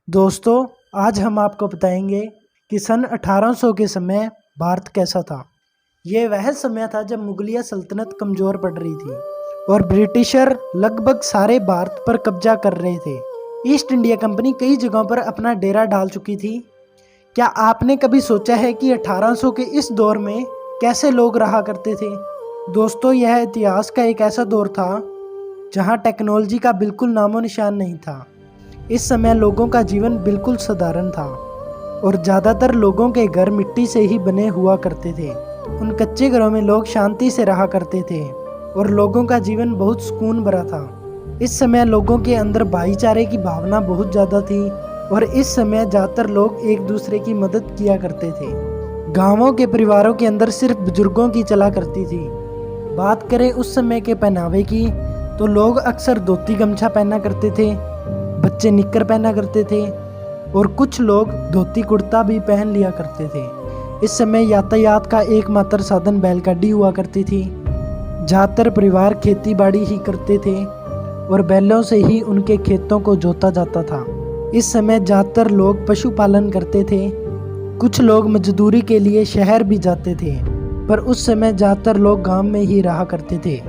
दोस्तों, आज हम आपको बताएंगे कि सन 1800 के समय भारत कैसा था। ये वह समय था जब मुगलिया सल्तनत कमज़ोर पड़ रही थी और ब्रिटिशर लगभग सारे भारत पर कब्जा कर रहे थे। ईस्ट इंडिया कंपनी कई जगहों पर अपना डेरा डाल चुकी थी। क्या आपने कभी सोचा है कि 1800 के इस दौर में कैसे लोग रहा करते थे? दोस्तों, यह इतिहास का एक ऐसा दौर था जहां टेक्नोलॉजी का बिल्कुल नामो निशान नहीं था। इस समय लोगों का जीवन बिल्कुल साधारण था और ज़्यादातर लोगों के घर मिट्टी से ही बने हुआ करते थे। उन कच्चे घरों में लोग शांति से रहा करते थे और लोगों का जीवन बहुत सुकून भरा था। इस समय लोगों के अंदर भाईचारे की भावना बहुत ज़्यादा थी और इस समय ज़्यादातर लोग एक दूसरे की मदद किया करते थे। गांवों के परिवारों के अंदर सिर्फ बुजुर्गों की चला करती थी। बात करें उस समय के पहनावे की तो लोग अक्सर धोती गमछा पहना करते थे, बच्चे निक्कर पहना करते थे और कुछ लोग धोती कुर्ता भी पहन लिया करते थे। इस समय यातायात का एकमात्र साधन बैलगाड़ी हुआ करती थी। ज़्यादातर परिवार खेती बाड़ी ही करते थे और बैलों से ही उनके खेतों को जोता जाता था। इस समय ज़्यादातर लोग पशुपालन करते थे। कुछ लोग मजदूरी के लिए शहर भी जाते थे, पर उस समय ज़्यादातर लोग गांव में ही रहा करते थे।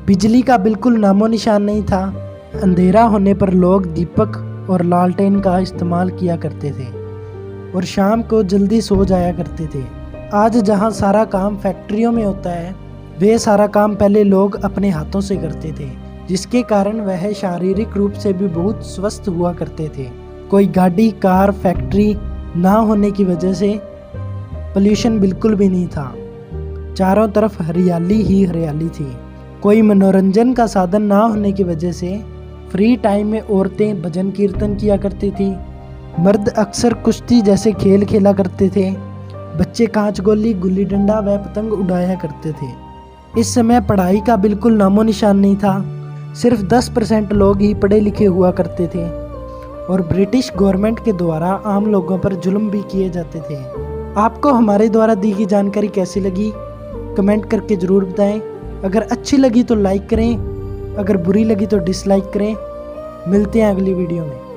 बिजली का बिल्कुल नामो निशान नहीं था। अंधेरा होने पर लोग दीपक और लालटेन का इस्तेमाल किया करते थे और शाम को जल्दी सो जाया करते थे। आज जहां सारा काम फैक्ट्रियों में होता है, वे सारा काम पहले लोग अपने हाथों से करते थे, जिसके कारण वह शारीरिक रूप से भी बहुत स्वस्थ हुआ करते थे। कोई गाड़ी, कार, फैक्ट्री ना होने की वजह से पोल्यूशन बिल्कुल भी नहीं था। चारों तरफ हरियाली ही हरियाली थी। कोई मनोरंजन का साधन ना होने की वजह से फ्री टाइम में औरतें भजन कीर्तन किया करती थी। मर्द अक्सर कुश्ती जैसे खेल खेला करते थे। बच्चे कांच गोली, गुल्ली डंडा व पतंग उड़ाया करते थे। इस समय पढ़ाई का बिल्कुल नामो निशान नहीं था। सिर्फ 10% लोग ही पढ़े लिखे हुआ करते थे और ब्रिटिश गवर्नमेंट के द्वारा आम लोगों पर जुल्म भी किए जाते थे। आपको हमारे द्वारा दी गई जानकारी कैसी लगी? कमेंट करके ज़रूर बताएं। अगर अच्छी लगी तो लाइक करें, अगर बुरी लगी तो डिसलाइक करें। मिलते हैं अगली वीडियो में।